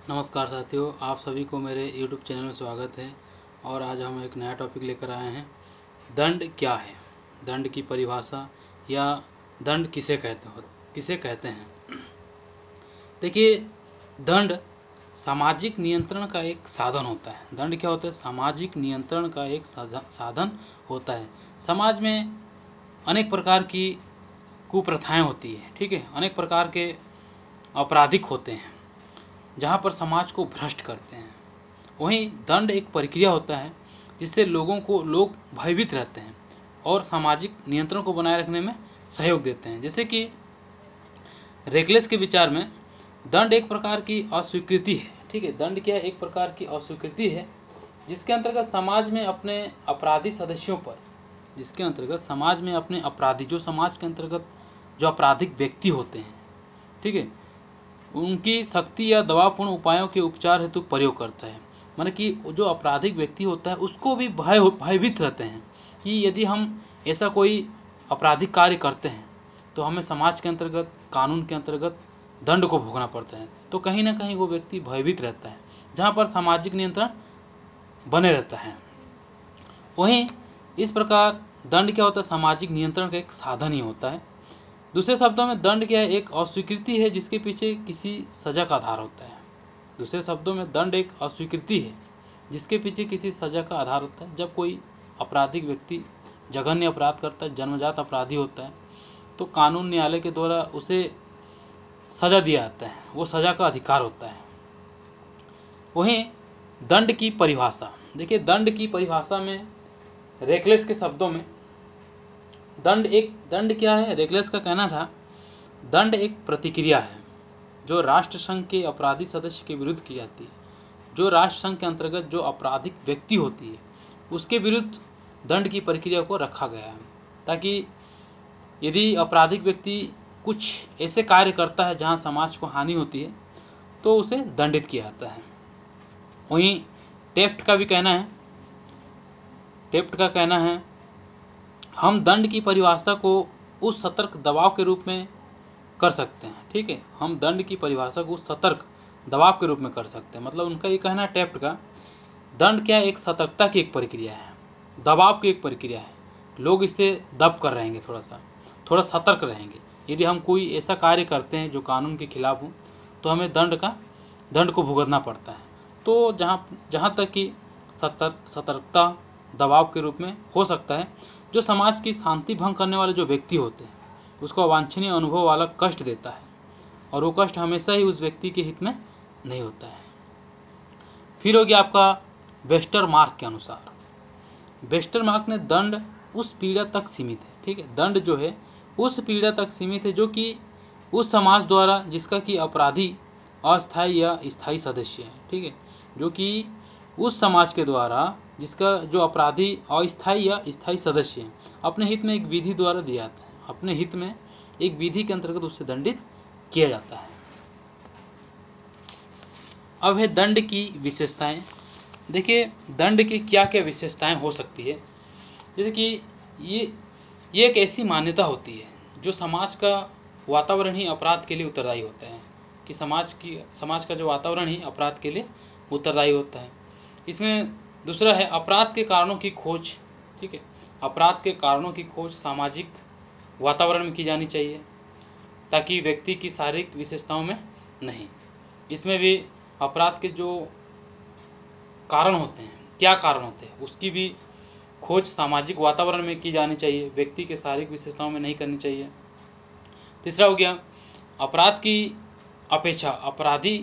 नमस्कार साथियों, आप सभी को मेरे YouTube चैनल में स्वागत है। और आज हम एक नया टॉपिक लेकर आए हैं। दंड क्या है, दंड की परिभाषा या दंड किसे कहते हैं। देखिए, दंड सामाजिक नियंत्रण का एक साधन होता है। दंड क्या होता है? सामाजिक नियंत्रण का एक साधन होता है। समाज में अनेक प्रकार की कुप्रथाएं होती है, ठीक है। अनेक प्रकार के आपराधिक होते हैं जहाँ पर समाज को भ्रष्ट करते हैं। वहीं दंड एक प्रक्रिया होता है जिससे लोग भयभीत रहते हैं और सामाजिक नियंत्रण को बनाए रखने में सहयोग देते हैं। जैसे कि रेकलेस के विचार में दंड एक प्रकार की अस्वीकृति है, ठीक है। दंड क्या है? एक प्रकार की अस्वीकृति है जिसके अंतर्गत समाज में अपने अपराधी सदस्यों पर, जिसके अंतर्गत समाज में अपने अपराधी, जो समाज के अंतर्गत जो आपराधिक व्यक्ति होते हैं, ठीक है, उनकी शक्ति या दबावपूर्ण उपायों के उपचार हेतु प्रयोग करता है। माने कि जो आपराधिक व्यक्ति होता है उसको भी भयभीत रहते हैं कि यदि हम ऐसा कोई आपराधिक कार्य करते हैं तो हमें समाज के अंतर्गत, कानून के अंतर्गत दंड को भोगना पड़ता है। तो कहीं ना कहीं वो व्यक्ति भयभीत रहता है, जहाँ पर सामाजिक नियंत्रण बने रहता है। वहीं इस प्रकार दंड क्या होता है? सामाजिक नियंत्रण का एक साधन ही होता है। दूसरे शब्दों में दंड क्या है? एक अस्वीकृति है जिसके पीछे किसी सज़ा का आधार होता है। दूसरे शब्दों में दंड एक अस्वीकृति है जिसके पीछे किसी सज़ा का आधार होता है। जब कोई आपराधिक व्यक्ति जघन्य अपराध करता है, जन्मजात अपराधी होता है, तो कानून न्यायालय के द्वारा उसे सज़ा दिया जाता है, वो सज़ा का अधिकार होता है। वहीं दंड की परिभाषा, देखिए, दंड की परिभाषा में रेकलेस के शब्दों में दंड क्या है? रेकलेस का कहना था दंड एक प्रतिक्रिया है जो राष्ट्रसंघ के अपराधी सदस्य के विरुद्ध की जाती है। जो राष्ट्रसंघ के अंतर्गत जो आपराधिक व्यक्ति होती है उसके विरुद्ध दंड की प्रक्रिया को रखा गया है, ताकि यदि आपराधिक व्यक्ति कुछ ऐसे कार्य करता है जहां समाज को हानि होती है तो उसे दंडित किया जाता है। वहीं टेफ्ट का कहना है हम दंड की परिभाषा को उस सतर्क दबाव के रूप में कर सकते हैं, ठीक है। हम दंड की परिभाषा को उस सतर्क दबाव के रूप में कर सकते हैं। मतलब उनका ये कहना है टेफ्ट का, दंड क्या है? एक सतर्कता की एक प्रक्रिया है, दबाव की एक प्रक्रिया है। लोग इससे दब कर रहेंगे, थोड़ा सतर्क रहेंगे। यदि हम कोई ऐसा कार्य करते हैं जो कानून के खिलाफ हो तो हमें दंड को भुगतना पड़ता है। तो जहाँ तक कि सतर्कता दबाव के रूप में हो सकता है, जो समाज की शांति भंग करने वाले जो व्यक्ति होते हैं उसको अवांछनीय अनुभव वाला कष्ट देता है, और वो कष्ट हमेशा ही उस व्यक्ति के हित में नहीं होता है। फिर हो गया आपका वेस्टरमार्क के अनुसार। वेस्टरमार्क ने दंड उस पीड़ा तक सीमित है, ठीक है। दंड जो है उस पीड़ा तक सीमित है जो कि उस समाज द्वारा जिसका कि अपराधी अस्थायी या स्थायी सदस्य है, ठीक है। जो कि उस समाज के द्वारा जिसका जो अपराधी अस्थायी या स्थायी सदस्य है, अपने हित में एक विधि द्वारा दिया जाता है, अपने हित में एक विधि के अंतर्गत उससे दंडित किया जाता है। अब है दंड की विशेषताएं। देखिए, दंड की क्या क्या विशेषताएं हो सकती है। जैसे कि ये एक ऐसी मान्यता होती है जो समाज का वातावरण ही अपराध के लिए उत्तरदायी होता है, कि समाज का जो वातावरण ही अपराध के लिए उत्तरदायी होता है। इसमें दूसरा है अपराध के कारणों की खोज, ठीक है। अपराध के कारणों की खोज सामाजिक वातावरण में की जानी चाहिए, ताकि व्यक्ति की शारीरिक विशेषताओं में नहीं। इसमें भी अपराध के जो कारण होते हैं, क्या कारण होते हैं, उसकी भी खोज सामाजिक वातावरण में की जानी चाहिए, व्यक्ति के शारीरिक विशेषताओं में नहीं करनी चाहिए। तीसरा हो गया अपराध की अपेक्षा अपराधी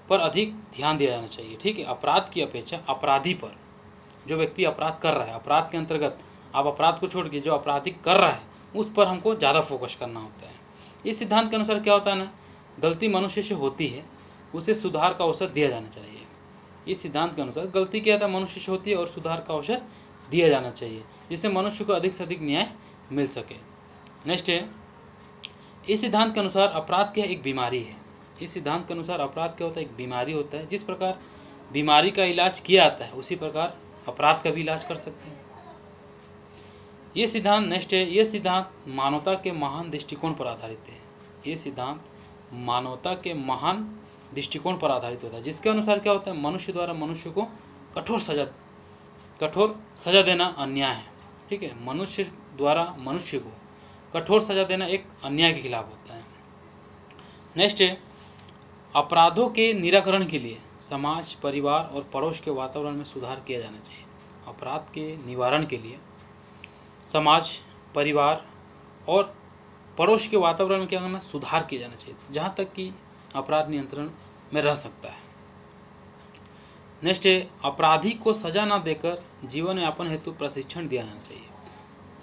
पर अधिक ध्यान दिया जाना चाहिए, ठीक है। अपराध की अपेक्षा अपराधी पर, जो व्यक्ति अपराध कर रहा है, अपराध के अंतर्गत आप अपराध को छोड़ के जो अपराधी कर रहा है उस पर हमको ज़्यादा फोकस करना होता है। इस सिद्धांत के अनुसार क्या होता है ना, गलती मनुष्य से होती है, उसे सुधार का अवसर दिया जाना चाहिए। इस सिद्धांत के अनुसार गलती क्या था, मनुष्य से होती है और सुधार का अवसर दिया जाना चाहिए, जिससे मनुष्य को अधिक से अधिक न्याय मिल सके। नेक्स्ट है, इस सिद्धांत के अनुसार अपराध क्या एक बीमारी है। इस सिद्धांत के अनुसार अपराध क्या होता है? एक बीमारी होता है। जिस प्रकार बीमारी का इलाज किया जाता है उसी प्रकार अपराध का भी इलाज कर सकते हैं। ये सिद्धांत नेक्स्ट है, ये सिद्धांत मानवता के महान दृष्टिकोण पर आधारित है। ये सिद्धांत मानवता के महान दृष्टिकोण पर आधारित होता है, जिसके अनुसार क्या होता है, मनुष्य द्वारा मनुष्य को कठोर सजा देना अन्याय है। ठीक है, मनुष्य द्वारा मनुष्य को कठोर सजा देना एक अन्याय के खिलाफ होता है। नेक्स्ट है, अपराधों के निराकरण के लिए समाज, परिवार और पड़ोस के वातावरण में सुधार किया जाना चाहिए। अपराध के निवारण के लिए समाज, परिवार और पड़ोस के वातावरण में क्या करना, सुधार किया जाना चाहिए, जहाँ तक कि अपराध नियंत्रण में रह सकता है। नेक्स्ट है, अपराधी को सजा न देकर जीवन यापन हेतु प्रशिक्षण दिया जाना चाहिए।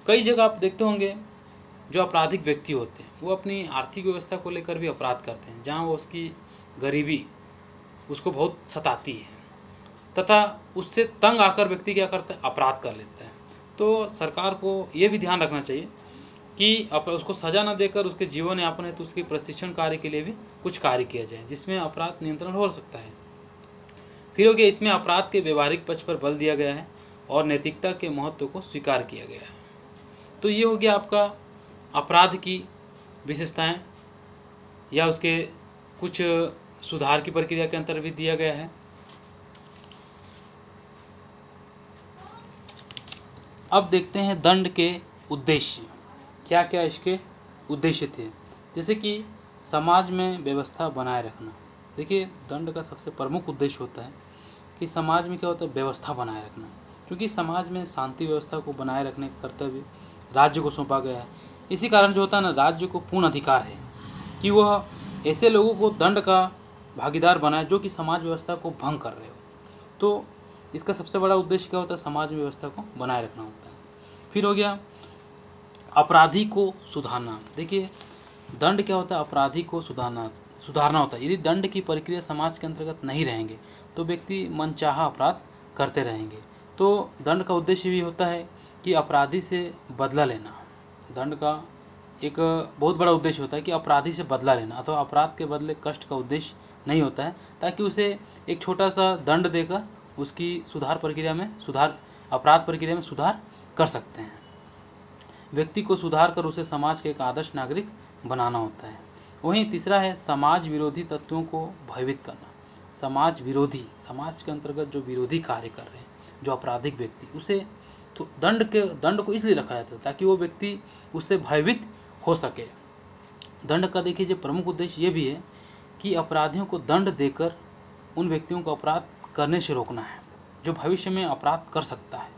कई जगह आप देखते होंगे जो आपराधिक व्यक्ति होते हैं वो अपनी आर्थिक व्यवस्था को लेकर भी अपराध करते हैं, जहाँ वो उसकी गरीबी उसको बहुत सताती है तथा उससे तंग आकर व्यक्ति क्या करता है, अपराध कर लेता है। तो सरकार को ये भी ध्यान रखना चाहिए कि उसको सजा न देकर उसके जीवन यापन हेतु उसके प्रशिक्षण कार्य के लिए भी कुछ कार्य किया जाए, जिसमें अपराध नियंत्रण हो सकता है। फिर हो गया, इसमें अपराध के व्यवहारिक पक्ष पर बल दिया गया है और नैतिकता के महत्व को स्वीकार किया गया है। तो ये हो गया आपका अपराध की विशेषताएं या उसके कुछ सुधार की प्रक्रिया के अंतर्गत भी दिया गया है। अब देखते हैं दंड के उद्देश्य, क्या क्या इसके उद्देश्य थे। जैसे कि समाज में व्यवस्था बनाए रखना। देखिए, दंड का सबसे प्रमुख उद्देश्य होता है कि समाज में क्या होता है, व्यवस्था बनाए रखना, क्योंकि समाज में शांति व्यवस्था को बनाए रखने का कर्तव्य राज्य को सौंपा गया है। इसी कारण जो होता है ना, राज्य को पूर्ण अधिकार है कि वह ऐसे लोगों को दंड का भागीदार बनाए जो कि समाज व्यवस्था को भंग कर रहे हो। तो इसका सबसे बड़ा उद्देश्य क्या होता है, समाज में व्यवस्था को बनाए रखना होता है। फिर हो गया अपराधी को सुधारना। देखिए, दंड क्या होता है, अपराधी को सुधारना होता है। यदि दंड की प्रक्रिया समाज के अंतर्गत नहीं रहेंगे तो व्यक्ति मनचाहा अपराध करते रहेंगे। तो दंड का उद्देश्य भी होता है कि अपराधी से बदला लेना। दंड का एक बहुत बड़ा उद्देश्य होता है कि अपराधी से बदला लेना अथवा अपराध के बदले कष्ट का उद्देश्य नहीं होता है, ताकि उसे एक छोटा सा दंड देकर उसकी अपराध प्रक्रिया में सुधार कर सकते हैं। व्यक्ति को सुधार कर उसे समाज के एक आदर्श नागरिक बनाना होता है। वहीं तीसरा है समाज विरोधी तत्वों को भयभीत करना। समाज के अंतर्गत जो विरोधी कार्य कर रहे हैं, जो आपराधिक व्यक्ति, उसे तो दंड को इसलिए रखा जाता है ताकि वो व्यक्ति उससे भयभीत हो सके। दंड का देखिए जो प्रमुख उद्देश्य ये भी है कि अपराधियों को दंड देकर उन व्यक्तियों को अपराध करने से रोकना है जो भविष्य में अपराध कर सकता है।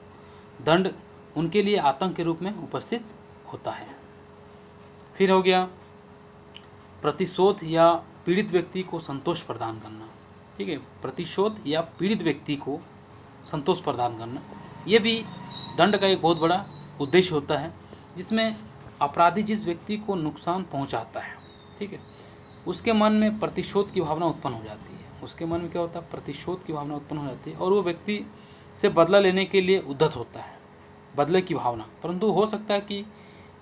दंड उनके लिए आतंक के रूप में उपस्थित होता है। फिर हो गया प्रतिशोध या पीड़ित व्यक्ति को संतोष प्रदान करना। ठीक है, प्रतिशोध या पीड़ित व्यक्ति को संतोष प्रदान करना, ये भी दंड का एक बहुत बड़ा उद्देश्य होता है, जिसमें अपराधी जिस व्यक्ति को नुकसान पहुंचाता है, ठीक है, उसके मन में प्रतिशोध की भावना उत्पन्न हो जाती है। उसके मन में क्या होता है, प्रतिशोध की भावना उत्पन्न हो जाती है और वो व्यक्ति से बदला लेने के लिए उद्यत होता है, बदले की भावना। परंतु हो सकता है कि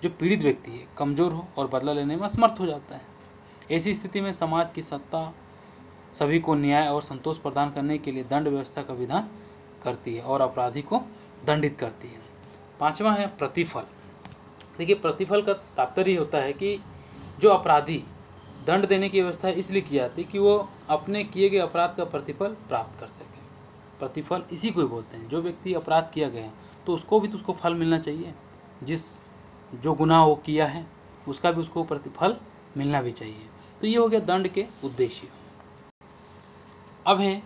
जो पीड़ित व्यक्ति है कमज़ोर हो और बदला लेने में असमर्थ हो जाता है। ऐसी स्थिति में समाज की सत्ता सभी को न्याय और संतोष प्रदान करने के लिए दंड व्यवस्था का विधान करती है और अपराधी को दंडित करती है। पांचवा है प्रतिफल। देखिए, प्रतिफल का तात्पर्य होता है कि जो अपराधी दंड देने की व्यवस्था इसलिए की जाती है कि वो अपने किए गए अपराध का प्रतिफल प्राप्त कर सके। प्रतिफल इसी को ही बोलते हैं। जो व्यक्ति अपराध किया गया है तो उसको भी तो उसको फल मिलना चाहिए, जो गुनाह वो किया है उसका भी उसको प्रतिफल मिलना भी चाहिए। तो ये हो गया दंड के उद्देश्य। अब है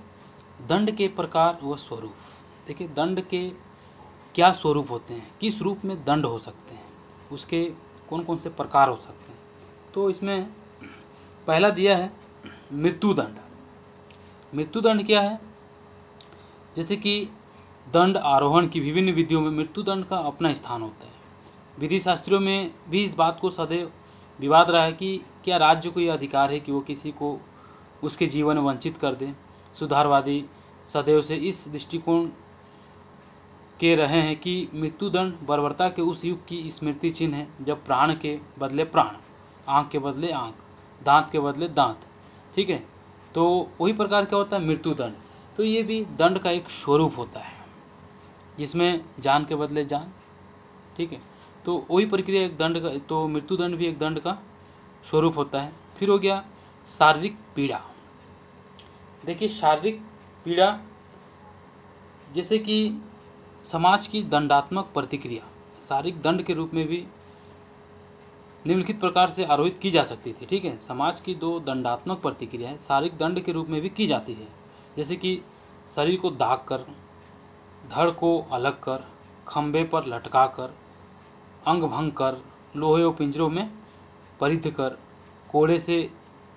दंड के प्रकार व स्वरूप। देखिए, दंड के क्या स्वरूप होते हैं, किस रूप में दंड हो सकते हैं, उसके कौन कौन से प्रकार हो सकते हैं। तो इसमें पहला दिया है मृत्युदंड। मृत्युदंड क्या है, जैसे कि दंड आरोहण की विभिन्न विधियों में मृत्युदंड का अपना स्थान होता है। विधि शास्त्रियों में भी इस बात को सदैव विवाद रहा है कि क्या राज्य को यह अधिकार है कि वो किसी को उसके जीवन में वंचित कर दे। सुधारवादी सदैव से इस दृष्टिकोण के रहे हैं कि मृत्युदंड बर्बरता के उस युग की स्मृति चिन्ह है जब प्राण के बदले प्राण, आँख के बदले आँख, दांत के बदले दांत। ठीक है, तो वही प्रकार क्या होता है मृत्युदंड। तो ये भी दंड का एक स्वरूप होता है जिसमें जान के बदले जान। ठीक है, तो वही प्रक्रिया एक दंड का, तो मृत्युदंड भी एक दंड का स्वरूप होता है। फिर हो गया शारीरिक पीड़ा। देखिए, शारीरिक पीड़ा जैसे कि समाज की दंडात्मक प्रतिक्रिया शारीरिक दंड के रूप में भी निम्नलिखित प्रकार से आरोपित की जा सकती थी। ठीक है, समाज की दो दंडात्मक प्रतिक्रियाएं शारीरिक दंड के रूप में भी की जाती है, जैसे कि शरीर को दाग कर, धड़ को अलग कर, खंभे पर लटका कर, अंग भंग कर, लोहे और पिंजरों में परिध कर, कोड़े से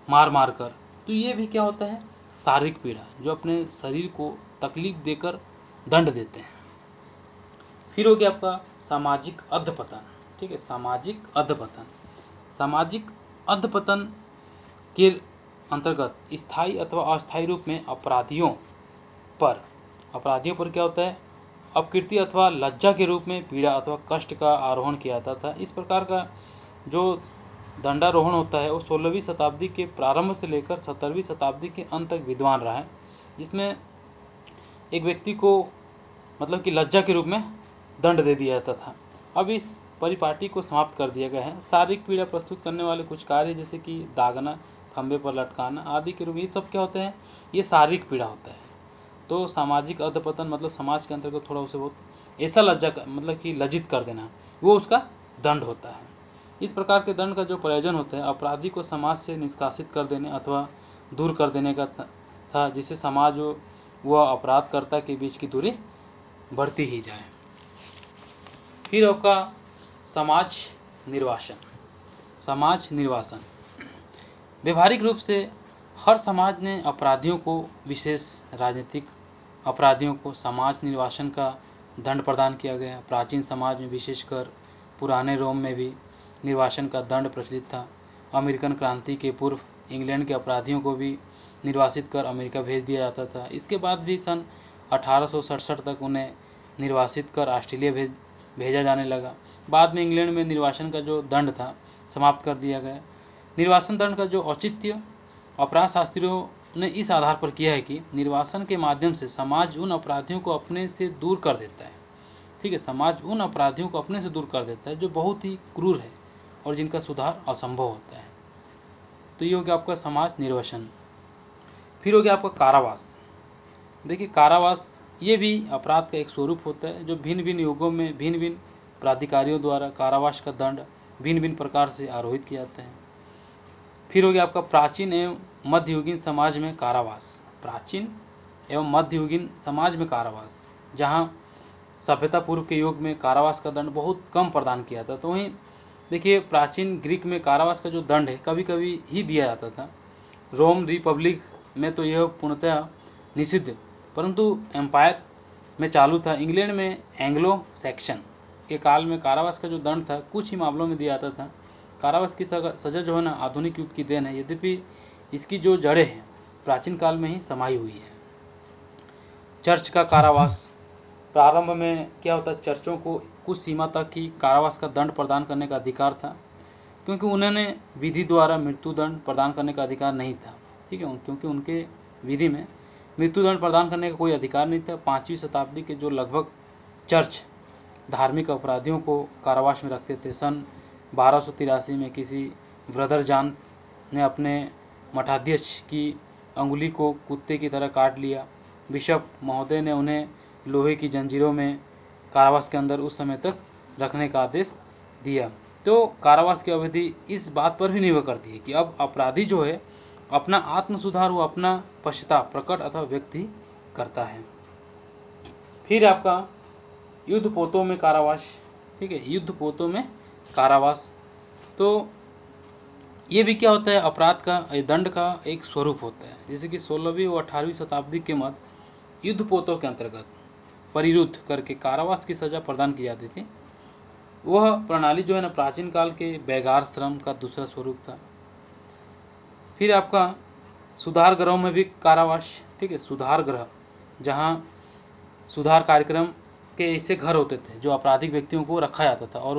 मार मार कर। तो ये भी क्या होता है, शारीरिक पीड़ा, जो अपने शरीर को तकलीफ देकर दंड देते हैं। फिर हो गया आपका सामाजिक अधपतन। ठीक है, सामाजिक अधपतन। सामाजिक अधपतन के अंतर्गत स्थायी अथवा अस्थायी रूप में अपराधियों पर क्या होता है, अपकीर्ति अथवा लज्जा के रूप में पीड़ा अथवा कष्ट का आरोहण किया जाता था। इस प्रकार का जो दंडारोहण होता है वो 16वीं शताब्दी के प्रारंभ से लेकर 17वीं शताब्दी के अंत तक विद्यमान रहा है, जिसमें एक व्यक्ति को मतलब कि लज्जा के रूप में दंड दे दिया जाता था। अब इस परिपाटी को समाप्त कर दिया गया है। शारीरिक पीड़ा प्रस्तुत करने वाले कुछ कार्य जैसे कि दागना, खंभे पर लटकाना आदि के रूप में, ये सब क्या होते हैं, ये शारीरिक पीड़ा होता है। तो सामाजिक अधपतन मतलब समाज के अंतर्गत थोड़ा उसे बहुत ऐसा लज्जा मतलब कि लज्जित कर देना, वो उसका दंड होता है। इस प्रकार के दंड का जो प्रयोजन होता है अपराधी को समाज से निष्कासित कर देने अथवा दूर कर देने का था, जिससे समाज व अपराधकर्ता के बीच की दूरी बढ़ती ही जाए। फिर आपका समाज निर्वासन। समाज निर्वासन व्यवहारिक रूप से हर समाज ने अपराधियों को, विशेष राजनीतिक अपराधियों को समाज निर्वासन का दंड प्रदान किया गया। प्राचीन समाज में, विशेषकर पुराने रोम में भी निर्वासन का दंड प्रचलित था। अमेरिकन क्रांति के पूर्व इंग्लैंड के अपराधियों को भी निर्वासित कर अमेरिका भेज दिया जाता था। इसके बाद भी सन 1867 तक उन्हें निर्वासित कर ऑस्ट्रेलिया भेजा जाने लगा। बाद में इंग्लैंड में निर्वासन का जो दंड था समाप्त कर दिया गया। निर्वासन दंड का जो औचित्य अपराध शास्त्रियों ने इस आधार पर किया है कि निर्वासन के माध्यम से समाज उन अपराधियों को अपने से दूर कर देता है। ठीक है, समाज उन अपराधियों को अपने से दूर कर देता है जो बहुत ही क्रूर है और जिनका सुधार असंभव होता है। तो ये हो गया आपका समाज निर्वासन। फिर हो गया आपका कारावास। देखिए, कारावास ये भी अपराध का एक स्वरूप होता है जो भिन्न भिन्न युगों में भिन्न भिन्न प्राधिकारियों द्वारा कारावास का दंड भिन्न भिन्न प्रकार से आरोहित किया जाता है। फिर हो गया आपका प्राचीन एवं मध्ययुगीन समाज में कारावास। प्राचीन एवं मध्ययुगीन समाज में कारावास, जहाँ सभ्यता पूर्व के युग में कारावास का दंड बहुत कम प्रदान किया था। तो वहीं देखिए, प्राचीन ग्रीक में कारावास का जो दंड है कभी कभी ही दिया जाता था। रोम रिपब्लिक में तो यह पूर्णतः निषिद्ध, परंतु एम्पायर में चालू था। इंग्लैंड में एंग्लो सैक्सन के काल में कारावास का जो दंड था कुछ ही मामलों में दिया जाता था। कारावास की सजा जो है ना आधुनिक युग की देन है, यद्यपि इसकी जो जड़ें हैं प्राचीन काल में ही समाई हुई है। चर्च का कारावास प्रारंभ में क्या होता है, चर्चों को कुछ सीमा तक ही कारावास का दंड प्रदान करने का अधिकार था, क्योंकि उन्होंने विधि द्वारा मृत्युदंड प्रदान करने का अधिकार नहीं था। ठीक है, क्योंकि उनके विधि में मृत्युदंड प्रदान करने का कोई अधिकार नहीं था। 5वीं शताब्दी के जो लगभग चर्च धार्मिक अपराधियों को कारावास में रखते थे। सन 1283 में किसी ब्रदर जॉन्स ने अपने मठाध्यक्ष की अंगुली को कुत्ते की तरह काट लिया। बिशप महोदय ने उन्हें लोहे की जंजीरों में कारावास के अंदर उस समय तक रखने का आदेश दिया। तो कारावास की अवधि इस बात पर भी निर्भर करती है कि अब अपराधी जो है अपना आत्म सुधार, वो अपना पश्चाताप प्रकट अथवा व्यक्ति करता है। फिर आपका युद्धपोतों में कारावास। ठीक है, युद्धपोतों में कारावास, तो ये भी क्या होता है, अपराध का दंड का एक स्वरूप होता है। जैसे कि 16वीं और 18वीं शताब्दी के मध्य युद्धपोतों के अंतर्गत परिरुद्ध करके कारावास की सज़ा प्रदान की जाती थी। वह प्रणाली जो है ना प्राचीन काल के बेगार श्रम का दूसरा स्वरूप था। फिर आपका सुधार गृहों में भी कारावास। ठीक है, सुधार गृह, जहाँ सुधार कार्यक्रम के ऐसे घर होते थे जो आपराधिक व्यक्तियों को रखा जाता था और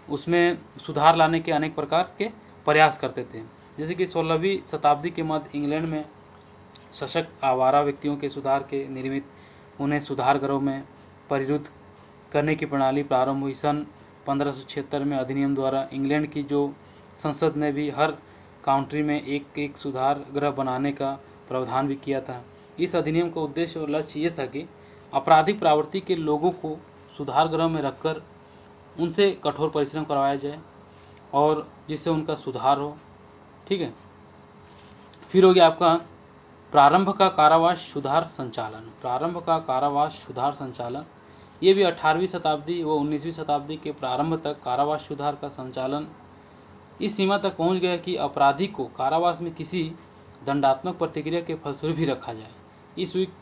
उसमें सुधार लाने के अनेक प्रकार के प्रयास करते थे। जैसे कि 16वीं शताब्दी के मध्य इंग्लैंड में सशक्त आवारा व्यक्तियों के सुधार के निमित्त उन्हें सुधार गृहों में परिरुद्ध करने की प्रणाली प्रारंभ हुई। सन 1576 में अधिनियम द्वारा इंग्लैंड की जो संसद ने भी हर काउंट्री में एक एक सुधार गृह बनाने का प्रावधान भी किया था। इस अधिनियम का उद्देश्य और लक्ष्य ये था कि आपराधिक प्रवृत्ति के लोगों को सुधार गृह में रखकर उनसे कठोर परिश्रम करवाया जाए और जिससे उनका सुधार हो। ठीक है। फिर हो गया आपका प्रारंभ का कारावास सुधार संचालन। प्रारंभ का कारावास सुधार संचालन ये भी 18वीं शताब्दी व 19वीं शताब्दी के प्रारंभ तक कारावास सुधार का संचालन इस सीमा तक पहुंच गया कि अपराधी को कारावास में किसी दंडात्मक प्रतिक्रिया के फलस्वरूप भी रखा जाए। इस वीक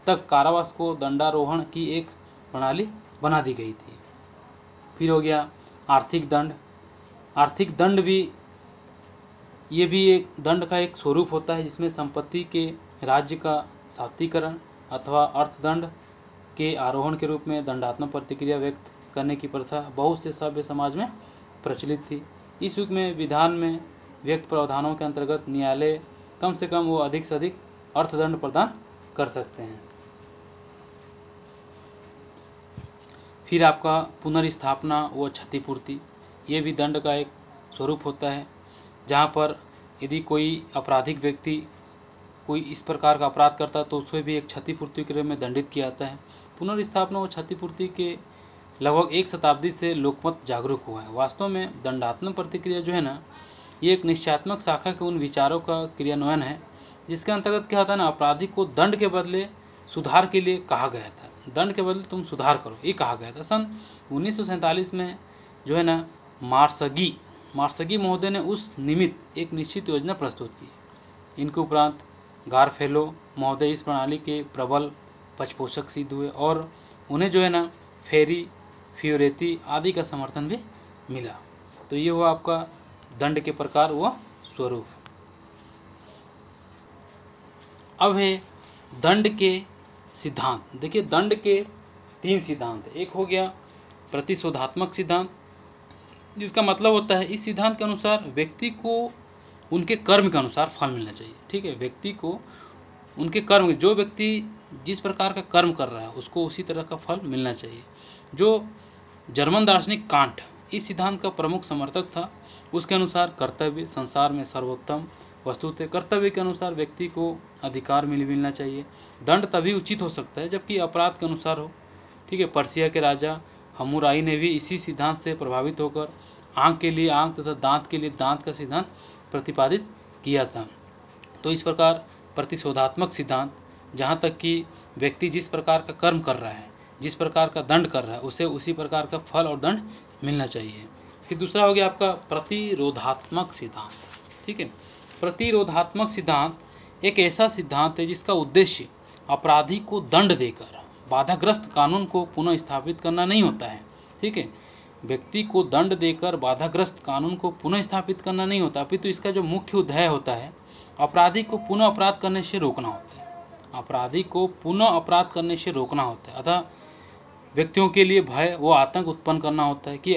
तक कारावास को दंडारोहण की एक प्रणाली बना दी गई थी। फिर हो गया आर्थिक दंड। आर्थिक दंड भी ये भी एक दंड का एक स्वरूप होता है जिसमें संपत्ति के राज्य का सात्वीकरण अथवा अर्थदंड के आरोहण के रूप में दंडात्मक प्रतिक्रिया व्यक्त करने की प्रथा बहुत से सभ्य समाज में प्रचलित थी। इस युग में विधान में व्यक्त प्रावधानों के अंतर्गत न्यायालय कम से कम वो अधिक से अधिक अर्थदंड प्रदान कर सकते हैं। फिर आपका पुनर्स्थापना व क्षतिपूर्ति ये भी दंड का एक स्वरूप होता है, जहाँ पर यदि कोई आपराधिक व्यक्ति कोई इस प्रकार का अपराध करता है तो उसे भी एक क्षतिपूर्ति के रूप में दंडित किया जाता है। पुनर्स्थापना व क्षतिपूर्ति के लगभग एक शताब्दी से लोकमत जागरूक हुआ है। वास्तव में दंडात्मक प्रतिक्रिया जो है ना, ये एक निश्चयात्मक शाखा के उन विचारों का क्रियान्वयन है जिसके अंतर्गत क्या होता है ना, अपराधी को दंड के बदले सुधार के लिए कहा गया था। दंड के बदले तुम सुधार करो, ये कहा गया था। सन 1947 में जो है ना, मार्सगी महोदय ने उस निमित्त एक निश्चित योजना प्रस्तुत की। इनके उपरांत गारफेलो महोदय इस प्रणाली के प्रबल पक्षपोषक सिद्ध हुए और उन्हें जो है ना फियोरेती आदि का समर्थन भी मिला। तो ये हुआ आपका दंड के प्रकार व स्वरूप। अब है दंड के सिद्धांत। देखिए, दंड के 3 सिद्धांत। एक हो गया प्रतिशोधात्मक सिद्धांत, जिसका मतलब होता है इस सिद्धांत के अनुसार व्यक्ति को उनके कर्म के अनुसार फल मिलना चाहिए। ठीक है, व्यक्ति को उनके कर्म, जो व्यक्ति जिस प्रकार का कर्म कर रहा है उसको उसी तरह का फल मिलना चाहिए। जो जर्मन दार्शनिक कांट इस सिद्धांत का प्रमुख समर्थक था, उसके अनुसार कर्तव्य संसार में सर्वोत्तम वस्तु थे। कर्तव्य के अनुसार व्यक्ति को अधिकार मिलना चाहिए। दंड तभी उचित हो सकता है जबकि अपराध के अनुसार हो। ठीक है, पर्सिया के राजा हमूराई ने भी इसी सिद्धांत से प्रभावित होकर आँख के लिए आँख तथा दांत के लिए दांत का सिद्धांत प्रतिपादित किया था। तो इस प्रकार प्रतिशोधात्मक सिद्धांत, जहाँ तक कि व्यक्ति जिस प्रकार का कर्म कर रहा है, जिस प्रकार का दंड कर रहा है, उसे उसी प्रकार का फल और दंड मिलना चाहिए। फिर दूसरा हो गया आपका प्रतिरोधात्मक सिद्धांत। ठीक है, प्रतिरोधात्मक सिद्धांत एक ऐसा सिद्धांत है जिसका उद्देश्य अपराधी को दंड देकर बाधाग्रस्त कानून को पुनः स्थापित करना नहीं होता है। ठीक है, व्यक्ति को दंड देकर बाधाग्रस्त कानून को पुनः स्थापित करना नहीं होता, अपितु इसका जो मुख्य उद्देश्य होता है अपराधी को पुनः अपराध करने से रोकना होता है। अपराधी को पुनः अपराध करने से रोकना होता है। अतः व्यक्तियों के लिए भय व आतंक उत्पन्न करना होता है कि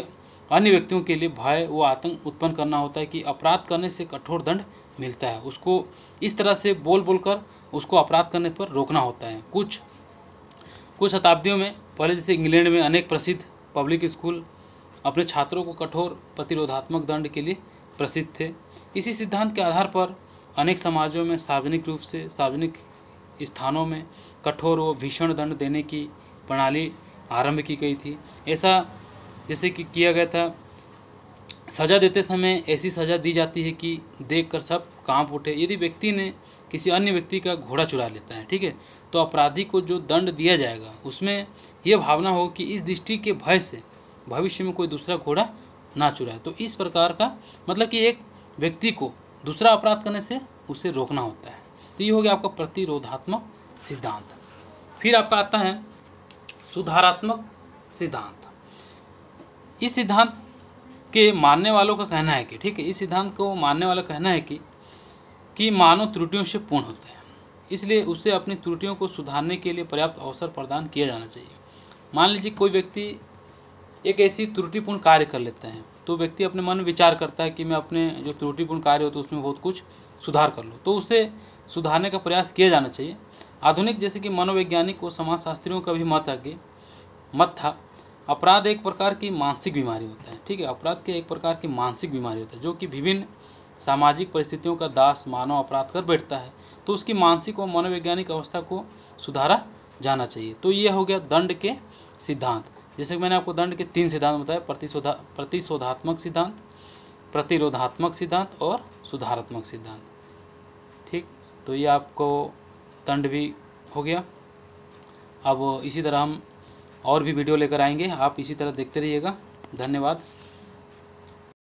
अन्य व्यक्तियों के लिए भय व आतंक उत्पन्न करना होता है कि अपराध करने से कठोर दंड मिलता है। उसको इस तरह से बोल उसको अपराध करने पर रोकना होता है। कुछ शताब्दियों में पहले, जैसे इंग्लैंड में अनेक प्रसिद्ध पब्लिक स्कूल अपने छात्रों को कठोर प्रतिरोधात्मक दंड के लिए प्रसिद्ध थे। इसी सिद्धांत के आधार पर अनेक समाजों में सार्वजनिक स्थानों में कठोर व भीषण दंड देने की प्रणाली आरंभ की गई थी। ऐसा जैसे कि किया गया था, सज़ा देते समय ऐसी सज़ा दी जाती है कि देखकर सब कांप उठे। यदि व्यक्ति ने किसी अन्य व्यक्ति का घोड़ा चुरा लेता है, ठीक है, तो अपराधी को जो दंड दिया जाएगा उसमें यह भावना हो कि इस दृष्टि के भय से भविष्य में कोई दूसरा घोड़ा ना चुराए। तो इस प्रकार का मतलब कि एक व्यक्ति को दूसरा अपराध करने से उसे रोकना होता है। तो ये हो गया आपका प्रतिरोधात्मक सिद्धांत। फिर आपका आता है सुधारात्मक सिद्धांत। इस सिद्धांत के मानने वालों का कहना है कि, ठीक है, इस सिद्धांत को मानने वाला कहना है कि मानव त्रुटियों से पूर्ण होता है, इसलिए उसे अपनी त्रुटियों को सुधारने के लिए पर्याप्त अवसर प्रदान किया जाना चाहिए। मान लीजिए कोई व्यक्ति एक ऐसी त्रुटिपूर्ण कार्य कर लेता है, तो व्यक्ति अपने मन में विचार करता है कि मैं अपने जो त्रुटिपूर्ण कार्य होता है उसमें बहुत कुछ सुधार कर लूँ, तो उसे सुधारने का प्रयास किया जाना चाहिए। आधुनिक जैसे कि मनोवैज्ञानिक और समाजशास्त्रियों का भी मत था अपराध एक प्रकार की मानसिक बीमारी होता है। ठीक है, अपराध के एक प्रकार की मानसिक बीमारी होता है जो कि विभिन्न सामाजिक परिस्थितियों का दास मानव अपराध कर बैठता है। तो उसकी मानसिक और मनोवैज्ञानिक अवस्था को सुधारा जाना चाहिए। तो ये हो गया दंड के सिद्धांत। जैसे कि मैंने आपको दंड के 3 सिद्धांत बताए, प्रतिशोधात्मक सिद्धांत, प्रतिरोधात्मक सिद्धांत और सुधारात्मक सिद्धांत। ठीक, तो ये आपको दंड भी हो गया। अब इसी तरह हम और भी वीडियो लेकर आएंगे, आप इसी तरह देखते रहिएगा। धन्यवाद।